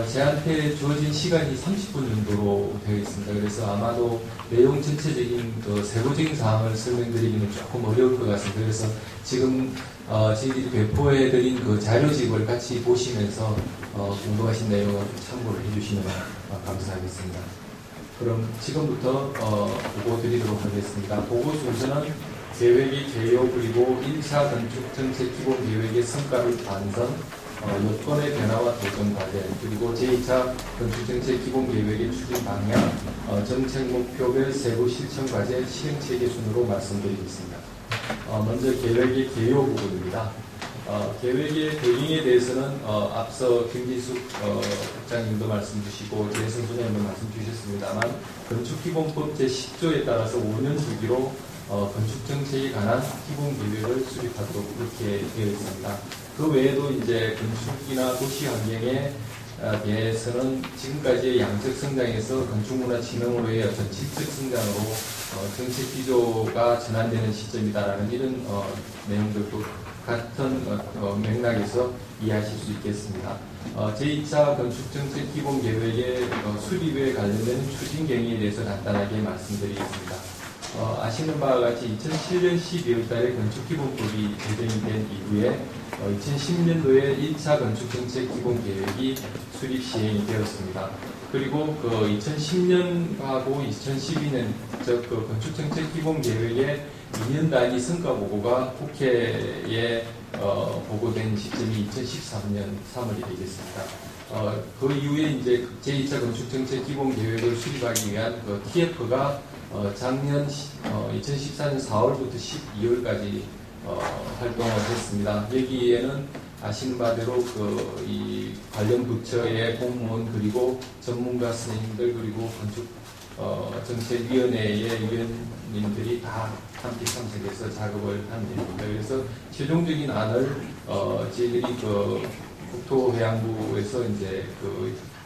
제한테 주어진 시간이 30분 정도로 되어 있습니다. 그래서 아마도 내용 전체적인 그 세부적인 사항을 설명드리기는 조금 어려울 것 같습니다. 그래서 지금 저희들이 배포해드린 그 자료집을 같이 보시면서 궁금하신 내용을 참고를 해주시면 감사하겠습니다. 그럼 지금부터 보고 드리도록 하겠습니다. 보고 순서는 계획의 개요 그리고 1차 건축정책 기본계획의 성과를 반성, 여건의 변화와 도전 과제, 그리고 제2차 건축정책 기본계획의 추진 방향, 정책 목표별 세부 실천 과제, 실행체계 순으로 말씀드리겠습니다. 먼저 계획의 개요 부분입니다. 계획의 배경에 대해서는 앞서 김기숙 국장님도 말씀 주시고 재성 소장님도 말씀 주셨습니다만 건축기본법 제10조에 따라서 5년 주기로 건축정책에 관한 기본계획을 수립하도록 그렇게 되어 있습니다. 그 외에도 이제 건축이나 도시환경에 대해서는 지금까지의 양적 성장에서 건축문화 진흥으로의 어떤 질적 성장으로 정책 기조가 전환되는 시점이다라는 이런 내용들도 같은 맥락에서 이해하실 수 있겠습니다. 제2차 건축정책 기본계획의 수립에 관련된 추진 경위에 대해서 간단하게 말씀드리겠습니다. 아시는 바와 같이 2007년 12월 달에 건축기본법이 제정이 된 이후에 2010년도에 1차 건축정책 기본계획이 수립 시행이 되었습니다. 그리고 그 2010년하고 2012년 즉 그 건축정책 기본계획의 2년 단위 성과보고가 국회에 보고된 시점이 2013년 3월이 되겠습니다. 그 이후에 이제 제2차 건축정책 기본계획을 수립하기 위한 그 TF가 작년 2014년 4월부터 12월까지 활동을 했습니다. 여기에는 아시는 바대로 이 관련 부처의 공무원 그리고 전문가 선생님들 그리고 건축 정책위원회의 위원님들이 다 함께 참석해서 작업을 한 일입니다. 그래서 최종적인 안을 저희들이 국토해양부에서 이제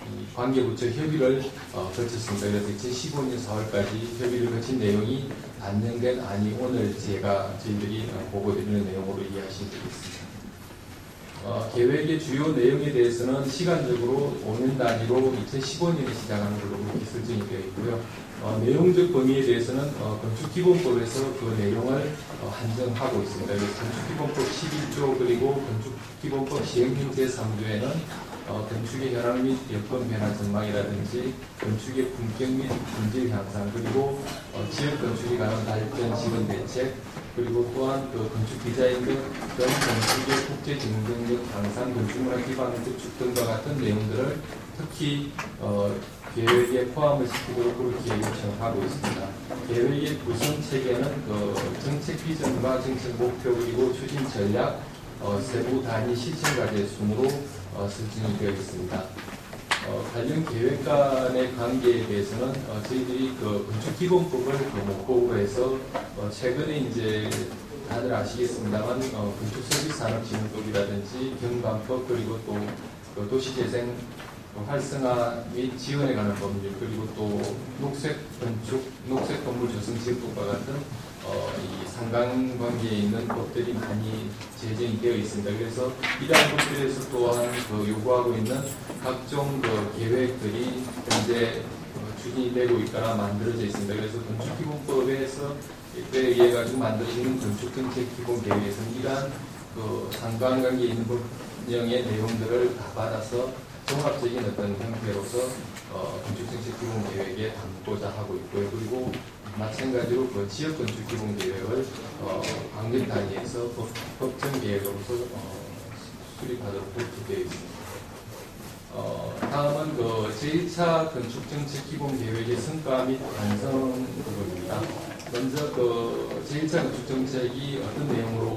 이 관계부처 협의를 거쳤습니다. 그래서 2015년 4월까지 협의를 거친 내용이 반영된 안이 오늘 저희들이 보고드리는 내용으로 이해하시면 되겠습니다. 계획의 주요 내용에 대해서는 시간적으로 5년 단위로 2015년에 시작하는 걸로 그렇게 설정이 되어 있고요. 내용적 범위에 대해서는 건축기본법에서 그 내용을 한정하고 있습니다. 그래서 건축기본법 11조 그리고 건축기본법 시행령 제3조에는 건축의 현황 및 여건 변화 전망이라든지 건축의 품격 및 품질 향상 그리고 지역 건축에 관한 발전 지원 대책 그리고 또한 그 건축 디자인 등 건축의 국제 경쟁력 향상 건축문화 기반 구축 등과 같은 내용들을 특히 계획에 포함을 시키도록 그렇게 요청하고 있습니다. 계획의 구성 체계는 정책 비전과 정책 목표 그리고 추진 전략 세부 단위 실천 과제 순으로 설정이 되어 있습니다. 관련 계획 간의 관계에 대해서는 저희들이 건축기본법을 목표로 해서 최근에 이제 다들 아시겠습니다만 건축서비스산업진흥법이라든지 경관법 그리고 또 도시재생 활성화 및 지원에 관한 법률 그리고 또 녹색건축, 녹색건물 조성지역법과 같은 이 상관관계에 있는 법들이 많이 제정이 되어 있습니다. 그래서 이러한 법들에서 또한 요구하고 있는 각종 계획들이 현재 추진이 되고 있거나 만들어져 있습니다. 그래서 건축기본법에서 의해 가지고 만들어지는 건축정책기본계획에서는 이러한 상관관계에 있는 법령의 내용들을 다 받아서 종합적인 어떤 형태로서 건축정책기본계획에 담고자 하고 있고요. 그리고 마찬가지로 지역건축기본계획을 광역 단위에서 법정계획으로서 수립하도록 그렇게 되어 있습니다. 다음은 제1차 건축정책기본계획의 성과 및 반성 부분입니다. 먼저 제1차 건축정책이 어떤 내용으로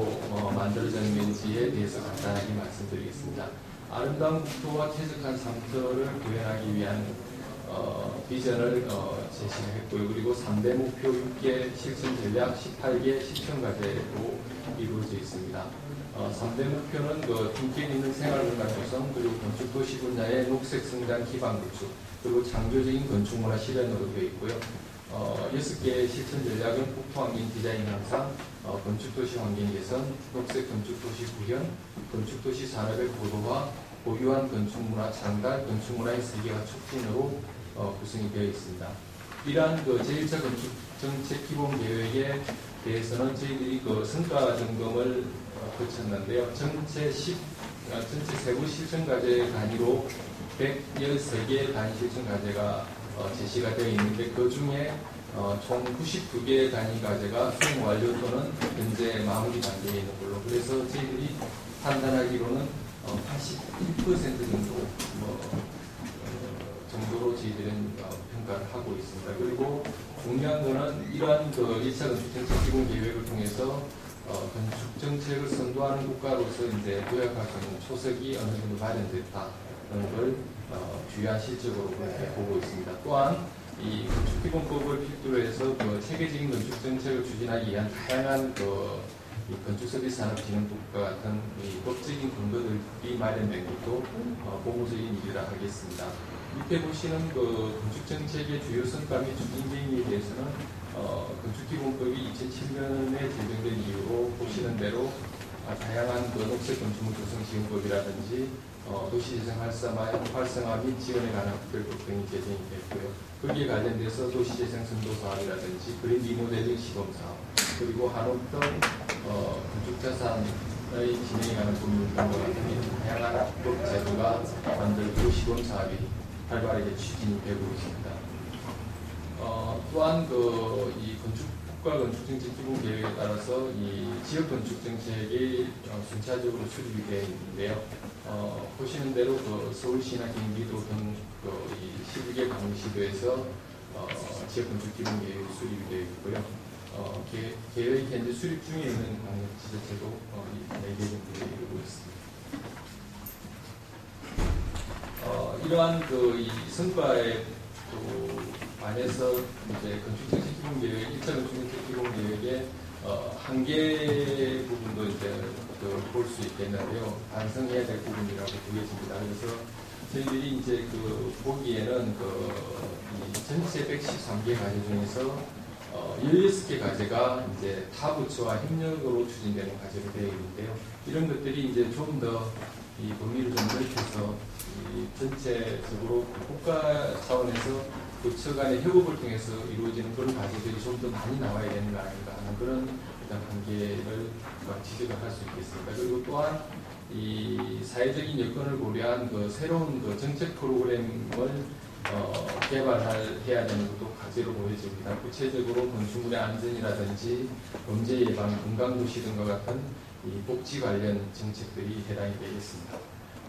만들어졌는지에 대해서 간단하게 말씀드리겠습니다. 아름다운 국토와 쾌적한 삶터를 구현하기 위한 비전을 제시했고요. 그리고 3대 목표 6개 실천 전략 18개 실천 과제로 이루어져 있습니다. 3대 목표는 품격 있는 생활공간 조성 그리고 건축도시 분야의 녹색 성장 기반 구축 그리고 창조적인 건축문화 실현으로 되어 있고요. 6개의 실천 전략은 국토환경 디자인 향상, 건축도시 환경 개선, 녹색 건축도시 구현, 건축도시 산업의 고도화, 고유한 건축문화, 장달 건축문화의 세계화 촉진으로 구성이 되어 있습니다. 이러한 그 제1차 건축정책 기본계획에 대해서는 저희들이 그 성과 점검을 거쳤는데요. 전체 세부 실천과제 단위로 113개의 단위 실천과제가 제시가 되어 있는데 그 중에 총 92개의 단위 과제가 수행 완료 또는 현재 마무리 단계에 있는 걸로, 그래서 저희들이 판단하기로는 81% 정도로 저희들은 평가를 하고 있습니다. 그리고 중요한 것은 이러한 그 1차 건축정책 기본계획을 통해서 건축정책을 선도하는 국가로서 이제 도약할 수 있는 초석이 어느 정도 마련됐다는 걸 주요한 실적으로 그렇게 보고 있습니다. 또한 이 건축기본법을 필두로 해서 그 체계적인 건축정책을 추진하기 위한 다양한 이 건축서비스산업진흥법과 같은 이 법적인 근거들이 마련된 것도 고무적인 일이라 하겠습니다. 밑에 보시는 그 건축정책의 주요 성과 및 추진 계획에 대해서는 건축기본법이 2007년에 제정된 이후로 보시는 대로 다양한 그 녹색 건축물 조성 지원법이라든지 도시재생 활성화 및 지원에 관한 특별법 등이 제정이 됐고요. 거기에 관련돼서 도시재생 선도 사업이라든지 그린 리모델링 시범 사업, 그리고 한옥 등 건축자산의 진행에 관한 법률 등과 같은 다양한 법 제도가 만들고 시범 사업이 활발하게 추진이 되고 있습니다. 또한 이 국가 건축정책 기본계획에 따라서 이 지역 건축정책이 순차적으로 수립이 되어 있는데요. 보시는 대로 서울시나 경기도 등 이 12개 강시도에서 지역 건축 기본계획이 수립이 되어 있고요. 계획이 현재 수립 중에 있는 광역 지자체도 4개 정도 이루고 있습니다. 이러한 이 성과에 반해서 이제 건축정책 기본계획, 1차 건축정책 기본계획의 한계 부분도 이제 볼 수 있겠는데요. 반성해야 될 부분이라고 보여집니다. 그래서 저희들이 이제 보기에는 이 전체 113개 과제 중에서 16개 과제가 이제 타 부처와 협력으로 추진되는 과제로 되어 있는데요. 이런 것들이 이제 좀 더 이 범위를 좀 넓혀서 이 전체적으로 국가 차원에서 부처 간의 협업을 통해서 이루어지는 그런 과제들이 좀 더 많이 나와야 되는 거 아닌가 하는 그런 일단 한계를 지적을 할 수 있겠습니다. 그리고 또한 이 사회적인 여건을 고려한 새로운 정책 프로그램을 개발해야 되는 것도 과제로 보여집니다. 구체적으로 건축물의 안전이라든지 범죄 예방, 건강도시 등과 같은 이 복지 관련 정책들이 해당이 되겠습니다.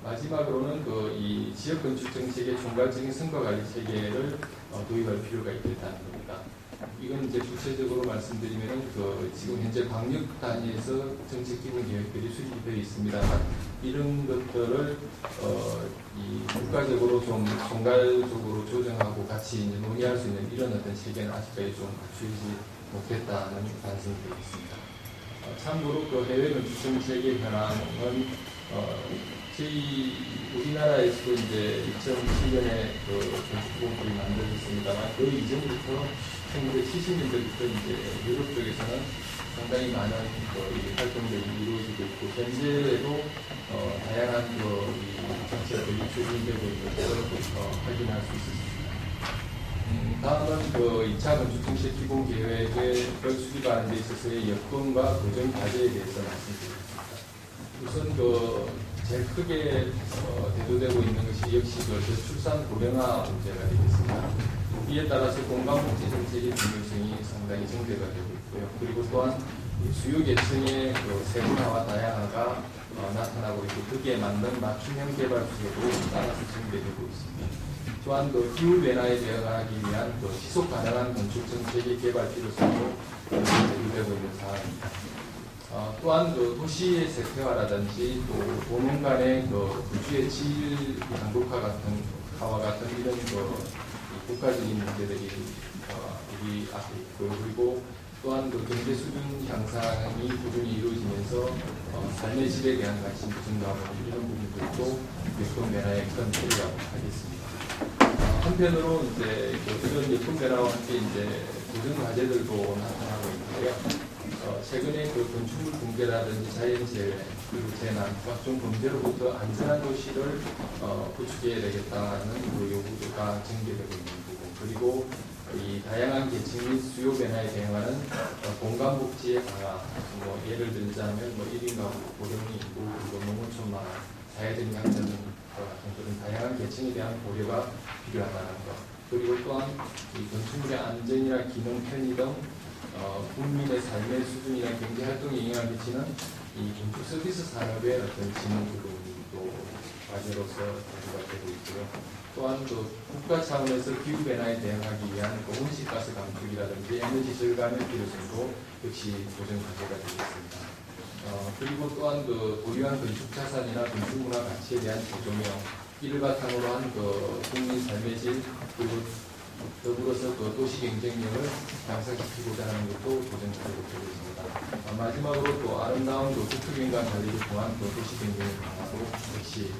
마지막으로는 이 지역 건축 정책의 총괄적인 성과 관리 체계를 도입할 필요가 있겠다는 겁니다. 이건 이제 구체적으로 말씀드리면 지금 현재 광역 단위에서 정책 기본 계획들이 수립이 되어 있습니다만 이런 것들을 이 국가적으로 좀 총괄적으로 조정하고 같이 이제 논의할 수 있는 이런 어떤 체계는 아직까지 좀 갖추지 못했다는 반성이 되겠습니다. 참고로 해외 건축 정책의 현황은 우리나라에서도 이제 2007년에 건축기본법이 만들어졌습니다만 그 이전부터 1970년대부터 이제 유럽 쪽에서는 상당히 많은 활동들이 이루어지고 있고 현재에도 다양한 정책들이 추진되고 있는 것을 확인할 수 있습니다. 다음은 2차 건축정책 기본계획을 수립하는 데 있어서의 여건과 고정 과제에 대해서 말씀드리겠습니다. 우선 제일 크게 대두되고 있는 것이 역시 저출산 고령화 문제가 되겠습니다. 이에 따라서 공간복지 정책의 중요성이 상당히 증대가 되고 있고요. 그리고 또한 수요 계층의 세분화와 다양화가 나타나고 있고 거기에 맞는 맞춤형 개발 구조도 따라서 증대되고 있습니다. 또한 기후 변화에 대응하기 위한 지속 가능한 건축 정책의 개발 필요성도 대두되고 있는 사항입니다. 또한 도시의 세태화라든지 또 도민 간의 구주의 질 양극화와 같은 이런 국가적인 문제들이 우리 앞에 있고요. 그리고 또한 경제 수준 향상이 꾸준히 이루어지면서 삶의 질에 대한 관심도 증가하고 이런 부분들도 여건 변화의 큰 소리라고 하겠습니다. 한편으로 이제 이런 여건 변화와 함께 이제 도전 과제들도 나타나고 있는데요. 최근에 그 건축물 붕괴라든지 자연재해 그리고 재난, 각종 범죄로부터 안전한 도시를 구축해야 되겠다는 그 요구가 전개되고 있는 부분, 그리고 이 다양한 계층 및 수요 변화에 대응하는 공간복지의 강화, 뭐 예를 들자면 뭐 1인 가구, 고령인 인구, 그리고 농어촌 사회적 약자들 같은 그런 다양한 계층에 대한 고려가 필요하다는 것, 그리고 또한 이 건축물의 안전이나 기능, 편의 등 국민의 삶의 수준이나 경제 활동에 영향을 미치는 이 건축 서비스 산업의 어떤 진흥 부분도 과제로서 가져가 되고 있고요. 또한 그 국가 차원에서 기후 변화에 대응하기 위한 그 온실가스 감축이라든지 에너지 절감의 필요성도 역시 도전 과제가 되겠습니다. 그리고 또한 그 고유한 건축 자산이나 건축 문화 가치에 대한 재조명, 이를 바탕으로 한 그 국민 삶의 질, 그리고 더불어서 그 도시 경쟁력을 향상시키고자 하는 것도 도전 과제로 되고 있습니다. 마지막으로 또 아름다운 그 국토경관 관리를 통한 그 도시 경쟁력 강화도 역시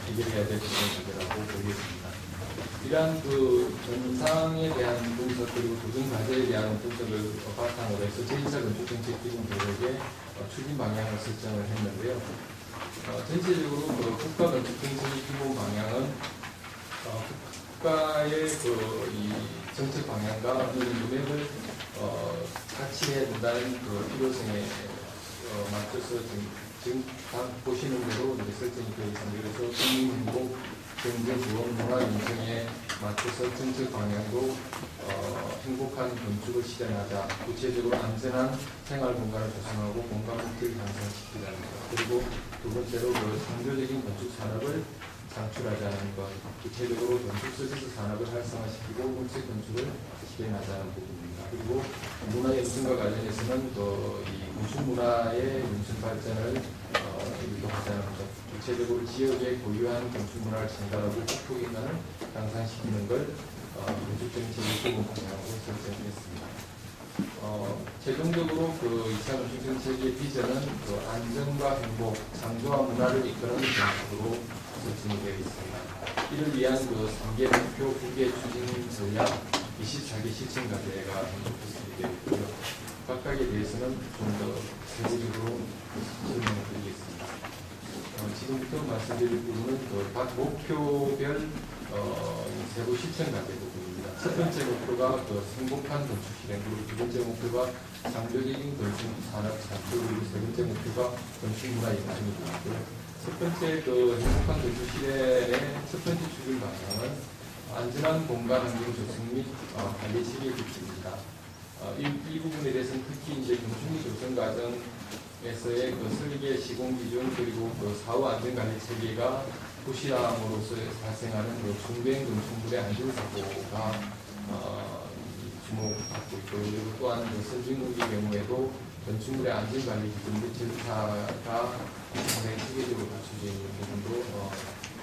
해결해야 될 도전 과제라고 보겠습니다. 이러한 그 전상에 대한 분석 그리고 도전 과제에 대한 분석을 바탕으로 해서 제2차 건축정책기준 계획의 추진 방향을 설정을 했는데요. 전체적으로 그 국가 건축정책의 기본 방향은 국가의 그 이 정책 방향과 어느 정도 맥을 같이 해야 된다는 그 필요성에 맞춰서 지금 다 보시는 대로 설정이 되어 있습니다. 그래서 국민 행복, 경제, 보험, 문화, 인생에 맞춰서 정책 방향도 행복한 건축을 실현하자, 구체적으로 안전한 생활 공간을 조성하고 공간 복지를 향상시키자는 것, 그리고 두 번째로 그 창조적인 건축 산업을 창출하자는 것, 구체적으로 건축 서비스 산업을 활성화시키고 공식 건축을 실현하자는 부분입니다. 그리고 문화 혁신과 관련해서는 이 건축 문화의 융성 발전을 유도하자는 것, 구체적으로 지역의 고유한 건축 문화를 전달하고 국토경관을 향상시키는 걸 건축 정책의 기본 방향으로 설정했습니다. 최종적으로 그 2차 건축 정책의 비전은 그 안전과 행복, 창조와 문화를 이끄는 정책으로 설정이 되어 있습니다. 이를 위한 그 3개 목표, 9개 추진 전략, 24개 실천 과제가 구성이 되어 있고요. 각각에 대해서는 좀 더 세부적으로 설명을 드리겠습니다. 지금부터 말씀드릴 부분은 각 목표별 세부 실천 과제 부분입니다. 첫 번째 목표가 행복한 건축 실행, 그리고 두 번째 목표가 창조적인 건축 산업 창출, 그리고 세 번째 목표가 건축 문화 혁신이고요. 첫 번째 행복한 건축 실행의 첫 번째 추진 방향은 안전한 공간 환경 조성 및 관리 체계 구축입니다. 이 부분에 대해서는 특히 이제 건축물 조성 과정에서의 설계 시공 기준, 그리고 사후 안전 관리 체계가 부실함으로써 발생하는 중대형 건축물의 안전사고가 주목받고 있고, 그리고 또한 선진국의 경우에도 건축물의 안전관리 기준 및 절차가 상당히 체계적으로 갖춰져 있는 부분도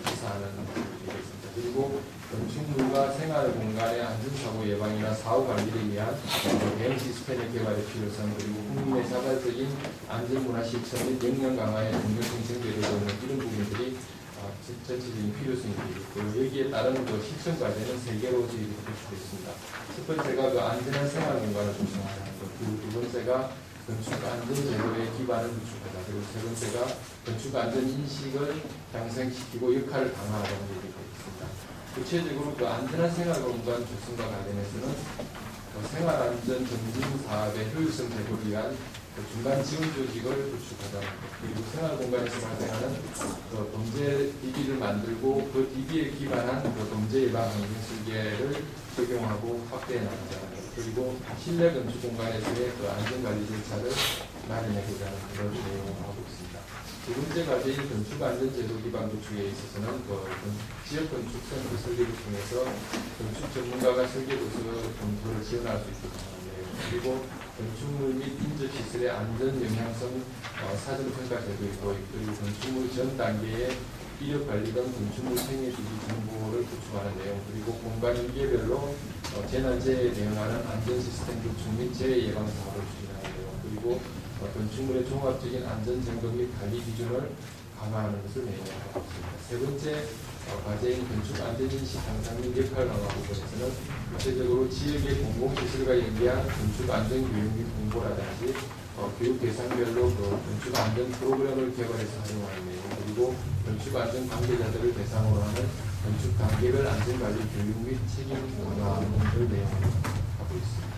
시사하는 부분이 되겠습니다. 그리고 건축물과 생활공간의 안전사고 예방이나 사후 관리를 위한 대응 시스템의 개발의 필요성, 그리고 국민의 자발적인 안전문화 실천 및 역량 강화에 동력 생성되고 있는 이런 부분들이 전체적인 필요성이 있고, 여기에 따른 실천 과제는 3개로 저희들이 구축되어 있습니다. 첫 번째가 안전한 생활공간을 조성하는 것, 그리고 두 번째가 건축 안전 제도의 기반을 구축하다, 그리고 세 번째가 건축 안전 인식을 향상시키고 역할을 강화하는 얘기가 있습니다. 구체적으로 안전한 생활공간 조성과 관련해서는 생활안전 점진 사업의 효율성 제고를 위한 중간 지원 조직을 구축하다, 그리고 생활공간에서 발생하는 범죄 DB를 만들고 그 DB에 기반한 범죄 예방 행정 설계를 적용하고 확대해 나가자는 것, 그리고 실내 건축 공간에서의 안전관리 절차를 마련해보자 하는 그런 내용을 하고 있습니다. 두 번째 과제인 건축 안전제도 기반 구축에 있어서는 지역 건축 센터 설계를 통해서 건축 전문가가 설계도서 검토를 지원할 수 있도록 하는 내용, 그리고 건축물 및 인접시설의 안전 영향성 사전평가 제도이고, 그리고 건축물 전 단계의 이력 관리 등 건축물 생애 주기 정보를 구축하는 내용, 그리고 공간 위계별로 재난재해에 대응하는 안전 시스템 구축 및 재해 예방 사업을 추진하는 내용, 그리고 건축물의 종합적인 안전 점검 및 관리 기준을 강화하는 것을 내용하고 있습니다. 세 번째 과제인 건축 안전인식 향상 및 역할 강화 부분에서는 구체적으로 지역의 공공시설과 연계한 건축 안전 교육 및 홍보라든지 교육 대상별로 건축 안전 프로그램을 개발해서 활용하는 내용, 그리고 건축 안전 관계자들을 대상으로 하는 건축 단계별 안전관리 교육 및 책임 강화하는 내용하고 있습니다.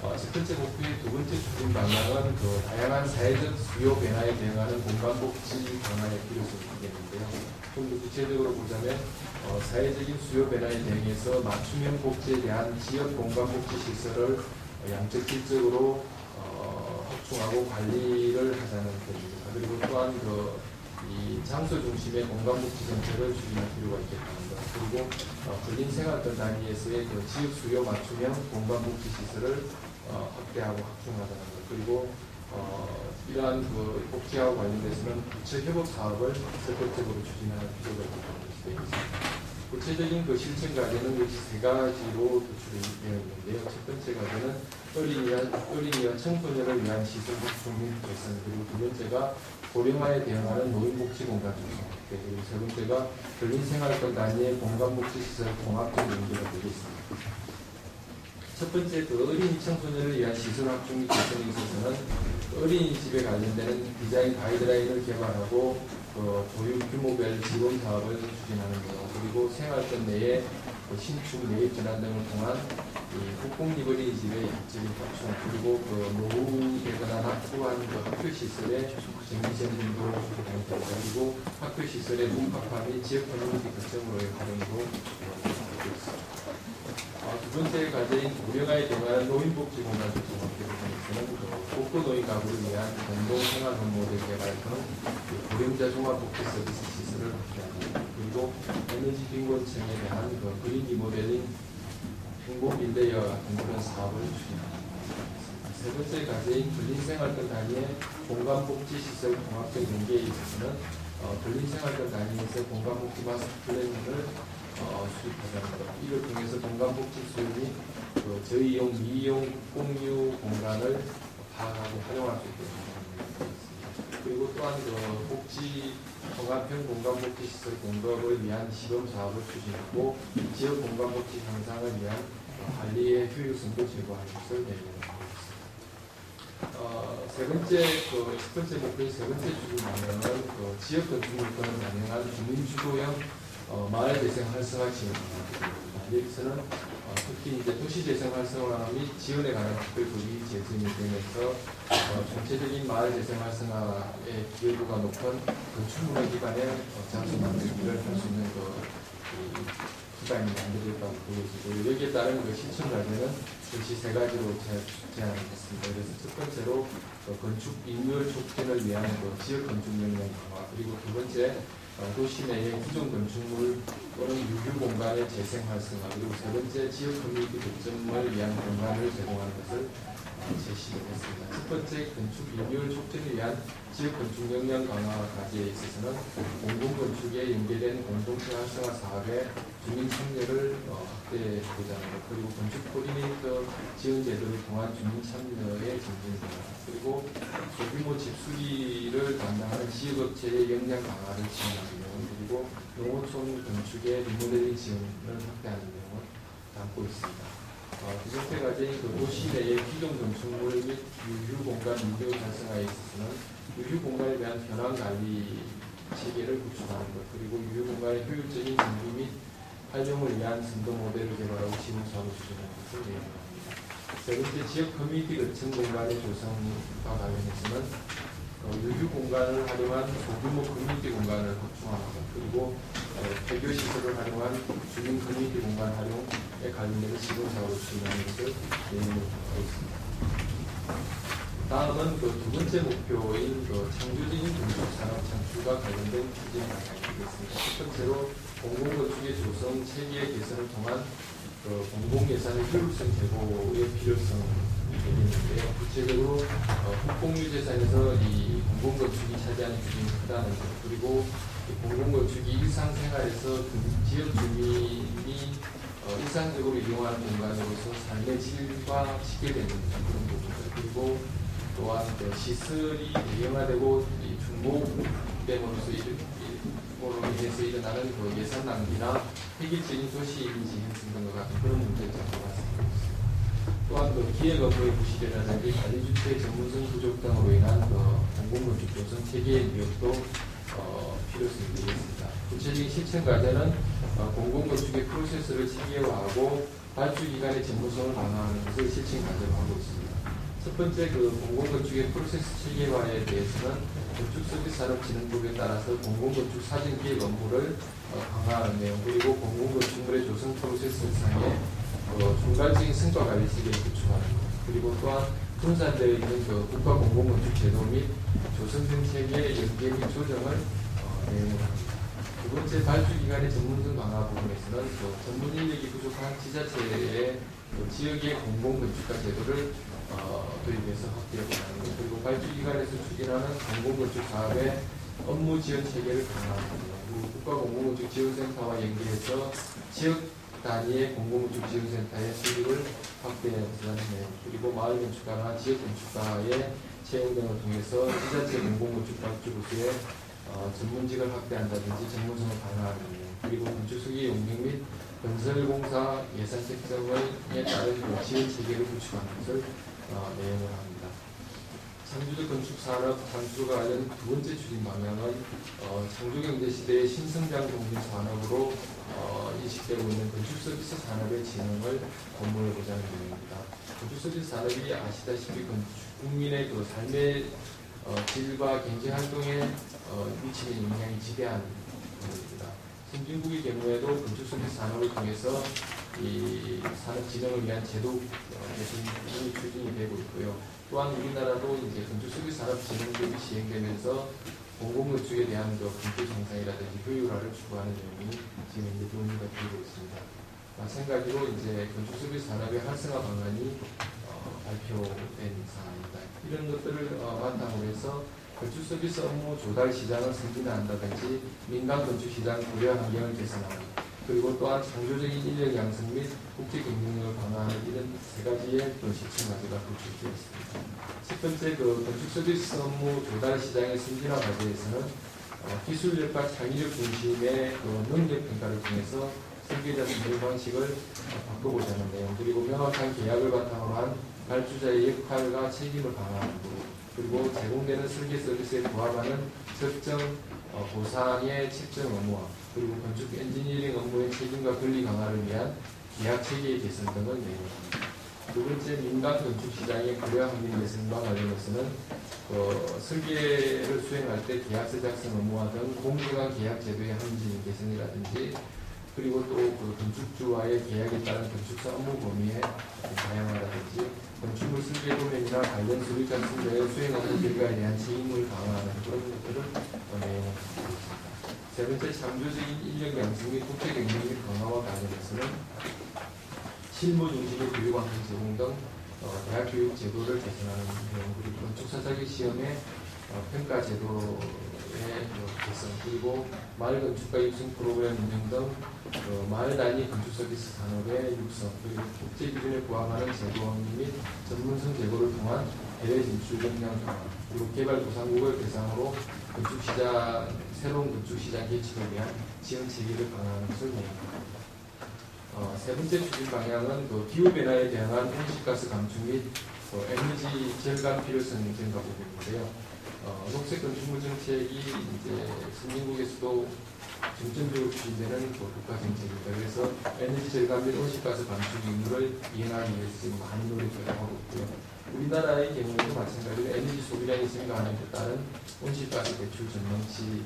첫 번째 목표의 두 번째 추진 방향은 다양한 사회적 수요 변화에 대응하는 공간복지 강화의 필요성이 있겠는데요. 좀 더 구체적으로 보자면 사회적인 수요 변화에 대응해서 맞춤형 복지에 대한 지역 공간복지 시설을 양적 질적으로 확충하고 관리를 하자는 것입니다. 그리고 또한 이 장소 중심의 공간복지 정책을 추진할 필요가 있겠다는 것. 그리고 근린생활권 단위에서의 지역 수요 맞춤형 공간복지 시설을 확대하고 확충하자는 것. 그리고 이러한 복지와 관련돼서는 부처 협업 사업을 적극적으로 추진할 필요가 있다고 되어 있습니다. 구체적인 실천 과제는 역시 세 가지로 도출이 되어 있는데요. 첫 번째 과제는 어린이와 청소년을 위한 시설 확충 및 개선, 그리고 두 번째가 고령화에 대응하는 노인복지 공간 조성, 그리고 세 번째가 근린생활권 단위의 공간복지시설 통합적 연계가 되겠습니다. 첫 번째 어린이 청소년을 위한 시설 확충 및 개선에 있어서는 어린이집에 관련되는 디자인 가이드라인을 개발하고 보육 규모별 지원 사업을 추진하는 것, 그리고 생활권 내에 신축 매입 전환 등을 통한 국공립 어린이집의 입지 확충, 그리고 노후되거나 낙후한 학교 시설의 정기점검도 추진합니다. 그리고 학교 시설의 문학화 및 지역 커뮤니티 거점으로의 활용도 하고 있습니다. 두 번째 과제인 고령화에 대응하는 노인복지 공간 조성 부분에서는 복구 노인 가구를 위한 공동생활 모델 개발 등 고령자 종합복지 서비스 시설을 확대합니다. 그리고 에너지 빈곤층에 대한 그린 리모델링 공공 빌데이와 같은 그런 사업을 추진합니다. 세 번째 과제인 근린생활권 단위의 공간복지시설 통합적 연계에 있어서는 근린생활권 단위에서 공간복지 마스터 플랜을 수립하자는 것. 이를 통해서 공간복지 수요이 저이용, 미이용, 공유 공간을 파악하고 활용할 수 있도록 하겠습니다. 그리고 또한 복지 통합형 공간복지시설 공급을 위한 시범 사업을 추진하고 지역 공간복지 향상을 위한 관리의 효율성도 제고하는 것을 내용하고 있습니다. 첫 번째 목표의 세 번째 추진 방향은 지역 건축 물건을 반영한 주민주도형 마을 재생 활성화 지원입니다. 여기서는 특히 이제 도시 재생 활성화 및 지원에 관한 특별법이 제정이 되면서 전체적인 마을 재생 활성화의 기여도가 높은 건축문화 기반의 장소 만들기를 할 수 있는 기반이 만들어졌다고 보여지고, 여기에 따른 실천 과제는 역시 세 가지로 제안했습니다. 그래서 첫 번째로 건축 인율 촉진을 위한 지역 건축 역량 강화, 그리고 두 번째 도시 내의 기존 건축물 또는 유휴 공간의 재생 활성화, 그리고 세 번째 지역 커뮤니티 독점을 위한 공간을 제공하는 것을 제시를 했습니다. 첫 번째 건축 인율 촉진을 위한 지역 건축 역량 강화 과제에 있어서는 공공건축에 연계된 공동체 활성화 사업에 주민 참여를 확대하고자 하는 것, 그리고 건축 코디네이터 지원 제도를 통한 주민 참여의 증진입니다. 그리고 소규모 집수리를 담당하는 지역업체의 역량 강화를 지원하는 내용, 그리고 농어촌 건축의 리모델링 지원을 확대하는 내용을 담고 있습니다. 두 번째 과제인 도시 내의 기존 건축물 및 유휴 공간 민족 활성화에 있어서는 유휴 공간에 대한 현황 관리 체계를 구축하는 것, 그리고 유휴 공간의 효율적인 정비 및 활용을 위한 선도 모델을 개발하고 지원 사업을 추진하는 것을 내용합니다. 세 번째, 지역 커뮤니티 거점 공간의 조성과 관련해서는 유휴 공간을 활용한 소규모 커뮤니티 공간을 확충하는 것, 그리고 폐교 시설을 활용한 주민 커뮤니티 공간 활용에 관련된 시범 사업을 추진하는 것을 내용하고 있습니다. 다음은 두 번째 목표인 창조적인 건축산업 창출과 관련된 추진 방향이 되겠습니다. 첫 번째로 공공건축의 조성 체계 개선을 통한 공공예산의 효율성 제고의 필요성 되겠는데요. 구체적으로 국공유재산에서 이 공공건축이 차지하는 비중이 크다는 것, 그리고 공공건축이 일상생활에서 지역 주민이 일상적으로 이용하는 공간으로서 삶의 질과 직결되는 그런 부분들, 그리고 또한 시설이 대형화되고 중고 됨으로써 인해서 일어나는 그 예산 낭비나 획일적인 도시 이미지 형성 등과 같은 그런 문제점을 발생하고 있습니다. 또한 그 기획 업무의 부실이라든지 관리주체의 전문성 부족 등으로 인한 그 공공건축 조성 체계의 미흡도 필요성이 되겠습니다. 구체적인 실천 과제는 공공건축의 프로세스를 체계화하고 발주기관의 전문성을 강화하는 것을 실천 과제로 하고 있습니다. 첫 번째 그 공공건축의 프로세스 체계화에 대해서는 건축서비스산업진흥법에 따라서 공공건축 사전기획 업무를 강화하는 내용, 그리고 공공건축물의 조성 프로세스상의 총괄적인 성과관리 체계를 구축하는 것, 그리고 또한 분산되어 있는 그 국가공공건축 제도 및 조성 정책의 연계 및 조정을 내용으로 합니다. 두 번째, 발주기관의 전문성 강화 부분에서는 전문 인력이 부족한 지자체의 지역의 공공건축가 제도를 도입해서 확대하고 하는 것, 그리고 발주기관에서 추진하는 공공건축 사업의 업무 지원 체계를 강화하는 것, 그리고 국가공공건축지원센터와 연계해서 지역 단위의 공공건축 지원센터의 수립을 확대하는 내용, 그리고 마을건축가나 지역건축가의 채용 등을 통해서 지자체 공공건축 발주부서의 전문직을 확대한다든지 전문성을 강화하는 내용, 그리고 건축설계 용역 및 건설공사 예산 책정에 따른 지원 체계를 구축하는 것을 내용을 합니다. 창조적 건축산업 창조가 관련 두 번째 추진 방향은 창조경제시대의 신성장 동진 산업으로 인식되고 있는 건축서비스 산업의 진흥을 권고해보자는 내용입니다. 건축서비스 산업이 아시다시피 국민의 그 삶의 질과 경제활동에 미치는 영향이 지대한 부분입니다. 선진국의 경우에도 건축서비스 산업을 통해서 이 산업 진흥을 위한 제도 개선이 추진이 되고 있고요. 또한 우리나라도 이제 건축서비스 산업 진흥법이 시행되면서 공공건축에 대한 검토 정상이라든지 효율화를 추구하는 내용이 지금 이제 논의가 되고 있습니다. 마찬가지로 이제 건축서비스 산업의 활성화 방안이 발표된 사항입니다. 이런 것들을 바탕으로 해서 건축서비스 업무 조달 시장을 승진한다든지 민간 건축시장 고려 환경을 개선하는, 그리고 또한 창조적인 인력 양성 및 국제 경쟁력을 강화하는 이런 세 가지의 실천 과제가 구축되어 있습니다. 첫 번째, 건축 서비스 업무 조달 시장의 승진화 과제에서는 기술력과 창의력 중심의 능력 평가를 통해서 설계자 선정 방식을 바꿔보자는 내용, 그리고 명확한 계약을 바탕으로 한 발주자의 역할과 책임을 강화하는 것, 그리고 제공되는 설계 서비스에 부합하는 적정 보상의 책정 업무와, 그리고 건축 엔지니어링 업무의 책임과 권리 강화를 위한 계약 체계 개선 등을 내용합니다. 두 번째, 민간 건축 시장의 고려 환경 개선과 관련해서는 설계를 수행할 때 계약서 작성 업무와 등 공정한 계약 제도의 합리적인 개선이라든지, 그리고 또 건축주와의 계약에 따른 건축사 업무 범위의 다양화라든지, 건축물 설계 도면이나 관련 수리자 승자의 수행 업무 결과에 대한 책임을 강화하는 그런 것들을 내용을 갖고 있습니다. 세 번째, 창조적인 인력 양성 및 국제 경쟁력 강화와 관련해서는 실무 중심의 교육 환경 제공 등 대학 교육 제도를 개선하는 내용, 그리고 건축사 자격 시험의 평가 제도의 개선, 그리고 마을 건축가 육성 프로그램 운영 등 마을 단위 건축 서비스 산업의 육성, 그리고 국제 기준에 부합하는 제도 및 전문성 제고를 통한 해외 진출 역량 강화, 그리고 개발도상국을 대상으로 새로운 건축 시장 개척을 위한 지원 체계를 강화하는 것을 내용합니다. 세 번째 추진 방향은 기후변화에 대응한 온실가스 감축 및 에너지 절감 필요성 증가 부분인데요. 녹색 건축물 정책이 이제 선진국에서도 중점적으로 추진되는 국가 정책입니다. 그래서 에너지 절감 및 온실가스 감축 의무를 이행하기 위해서 지금 많은 노력을 하고 있고요. 우리나라의 경우에도 마찬가지로 에너지 소비량이 증가하는 데 따른 온실가스 배출 전망치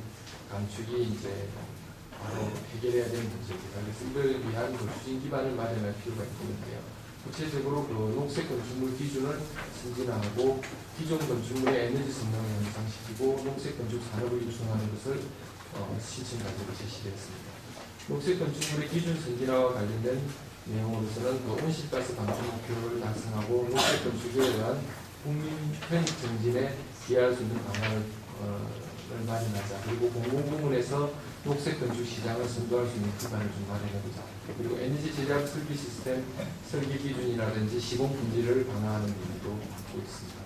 감축이 이제 바로 해결해야 되는 문제입니다. 그래서 이걸 위한 추진 기반을 마련할 필요가 있는데요. 구체적으로 녹색 건축물 기준을 승진하고 기존 건축물의 에너지 성능을 향상시키고 녹색 건축 산업을 육성하는 것을 실천 과제로 제시했습니다. 녹색 건축물의 기준 승진화와 관련된 내용으로서는 온실가스 감축 목표를 달성하고 녹색 건축에 의한 국민 편익 증진에 기여할 수 있는 방안을 마련하자. 그리고 공공부문에서 녹색 건축 시장을 선도할 수 있는 기반을 좀 마련해보자. 그리고 에너지 제작 설비 시스템 설계 기준이라든지 시공 품질을 강화하는 의미도 갖고 있습니다.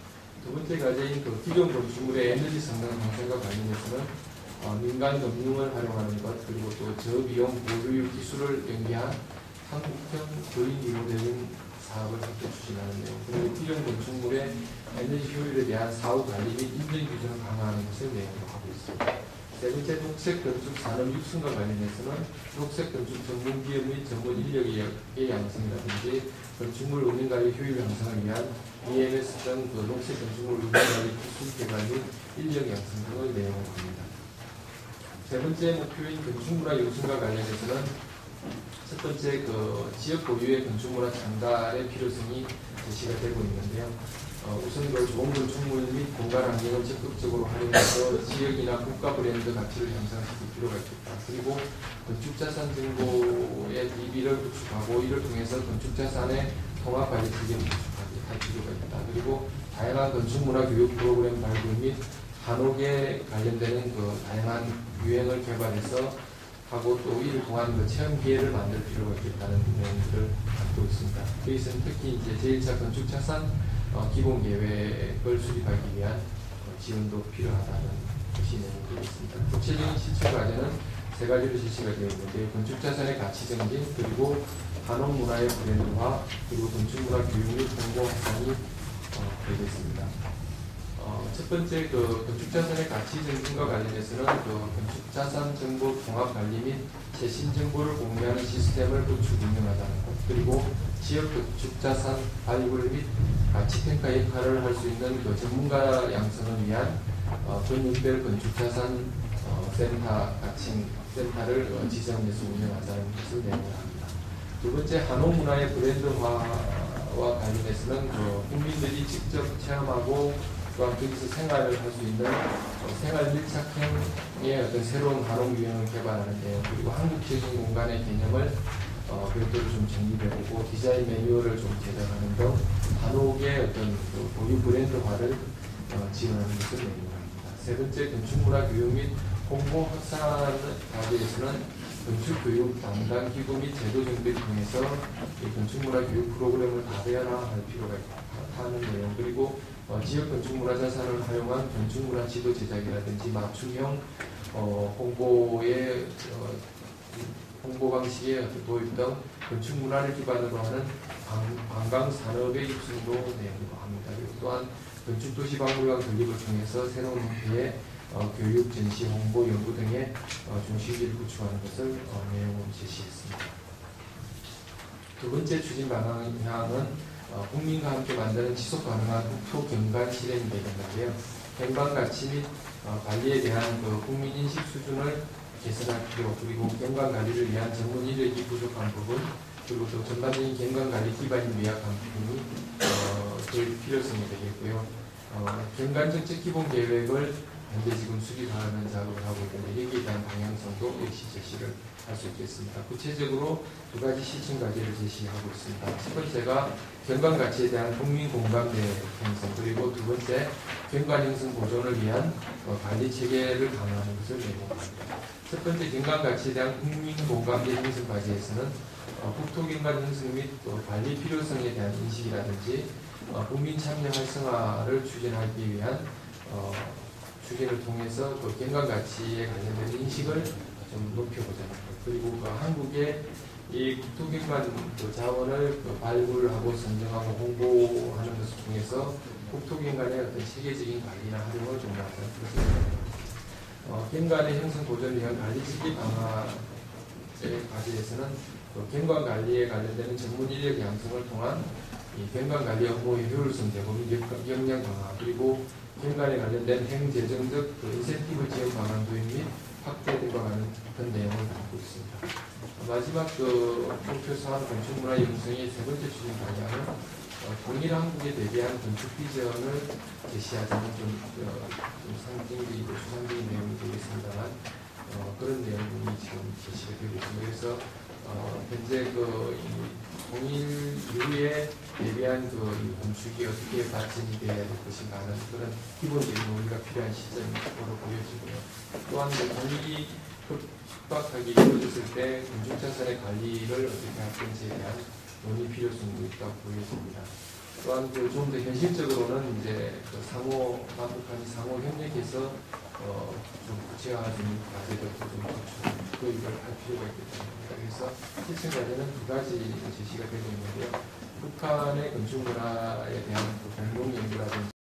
두 번째 과제인 기존 건축물의 에너지 성능 향상과 관련해서는 민간 금융을 활용하는 것, 그리고 또 저비용 보유 기술을 연계한 한국형 그린 리모델링 사업을 함께 추진하는 내용, 그리고 기존 건축물의 에너지 효율에 대한 사후 관리 및 인증 규정을 강화하는 것을 내용으로 하고 있습니다. 세 번째, 녹색 건축 산업 육성과 관련해서는 녹색 건축 전문 기업 및 전문 인력의 양성이라든지 건축물 운영관리 효율 향상을 위한 EMS 등 녹색 건축물 운영관리 기술 개발 및 인력 양성 등을 내용으로 합니다. 세 번째 목표인 건축문화 육성과 관련해서는 첫 번째 지역 고유의 건축문화 전달의 필요성이 제시가 되고 있는데요. 우선 좋은 건축물 및 공간 환경을 적극적으로 활용해서 지역이나 국가 브랜드 가치를 향상시킬 필요가 있겠다. 그리고 건축자산 정보의 DB를 구축하고 이를 통해서 건축자산의 통합관리 체계를 구축할 필요가 있다. 그리고 다양한 건축문화 교육 프로그램 발굴 및 한옥에 관련되는 다양한 유행을 개발해서 하고 또 이를 통한 체험 기회를 만들 필요가 있겠다는 내용들을 갖고 있습니다. 여기서는 특히 이제 제1차 건축자산 기본 계획을 수립하기 위한 지원도 필요하다는 것이 내용되어 있습니다. 구체적인 실천 과제는 세 가지로 실시가 되어 있는데 건축자산의 가치 증진, 그리고 한옥 문화의 브랜드화, 그리고 건축문화 교육 및 공공 확산이 되어 있습니다. 첫 번째 건축자산의 가치 증진과 관련해서는 건축자산 정보 통합 관리 및 최신 정보를 공유하는 시스템을 구축 운영하자는 것, 그리고 지역 건축자산 발굴 및 가치 평가 역할을 할 수 있는 전문가 양성을 위한 전국별 건축자산 센터를 지정해서 운영하자는 것을 내용합니다. 두 번째, 한옥 문화의 브랜드화와 관련해서는 국민들이 직접 체험하고 또한 거기서 생활을 할 수 있는 생활 밀착형의 어떤 새로운 한옥 유형을 개발하는 내용, 그리고 한국적인 공간의 개념을 별도로 좀 정립해보고 디자인 매뉴얼을 좀 제작하는 등 한옥의 어떤 고유 브랜드화를 지원하는 것을 내용합니다. 세 번째, 건축문화 교육 및 홍보 확산 과제에서는 건축교육 담당 기구 및 제도 정비를 통해서 이 건축문화 교육 프로그램을 다변화할 필요가 있다는 내용, 그리고 지역 건축문화 자산을 활용한 건축문화 지도 제작이라든지 맞춤형 홍보 방식의 도입 등 건축문화를 기반으로 하는 관광 산업의 육성도 내용으로 합니다. 그리고 또한 건축도시박물관 건립을 통해서 새로운 형태의 교육, 전시, 홍보, 연구 등의 중심지를 구축하는 것을 내용으로 제시했습니다. 두 번째 추진 방향은 국민과 함께 만드는 지속 가능한 국토 경관 실행이 되겠는데요. 경관 가치 및 관리에 대한 국민 인식 수준을 개선할 필요, 그리고 경관 관리를 위한 전문 인력이 부족한 부분, 그리고 또 전반적인 경관 관리 기반이 미약한 부분이 될 필요성이 되겠고요. 경관 정책 기본 계획을 현재 지금 수립하는 작업을 하고 있는데 여기에 대한 방향성도 역시 제시를 할 수 있겠습니다. 구체적으로 두 가지 실천 과제를 제시하고 있습니다. 첫 번째가 경관 가치에 대한 국민 공감대 형성, 그리고 두 번째 경관 형성 보존을 위한 관리 체계를 강화하는 것을 내놓습니다. 첫 번째, 경관 가치에 대한 국민 공감대 형성 과제에서는 국토 경관 형성 및 관리 필요성에 대한 인식이라든지 국민 참여 활성화를 추진하기 위한 추진을 통해서 경관 가치에 관련된 인식을 좀 높여보자는 것, 그리고 한국의 이 국토경관 자원을 발굴하고 선정하고 홍보하는 것을 통해서 국토경관의 어떤 체계적인 관리나 활용을 좀 하자는 것을 경관의 형성 보존을 위한 관리 체계 강화의 과제에서는 경관 관리에 관련되는 전문 인력 양성을 통한 이 경관 관리 업무의 효율성 제고 및 역량 강화, 그리고 경관에 관련된 행재정적 인센티브 지원 방안 도입 및 확대 등과 같은 내용을 담고 있습니다. 마지막 목표 사업 건축문화 형성의 세 번째 추진 방향은 통일 한국에 대비한 건축 비전을 제시하자는 좀 상징적이고 추상적인 내용이 되겠습니다만 그런 내용이 지금 제시가 되고 있습니다. 그래서 현재 통일 이후에 대비한 건축이 어떻게 발전이 되어야 될 것인가 하는 그런 기본적인 논의가 필요한 시점으로 보여지고요. 또한 통일이 촉박하게 이루어졌을 때 건축자산의 관리를 어떻게 할 건지에 대한 논의 필요성도 있다고 보여집니다. 또한 좀 더 현실적으로는 이제 상호 남북한이 상호 협력해서 좀 구체화된 과제들도 좀 도입을 할 필요가 있기 때문입니다. 그래서 7층 과제는 두 가지 제시가 되고 있는데요. 북한의 건축 문화에 대한 그 공동 연구라든지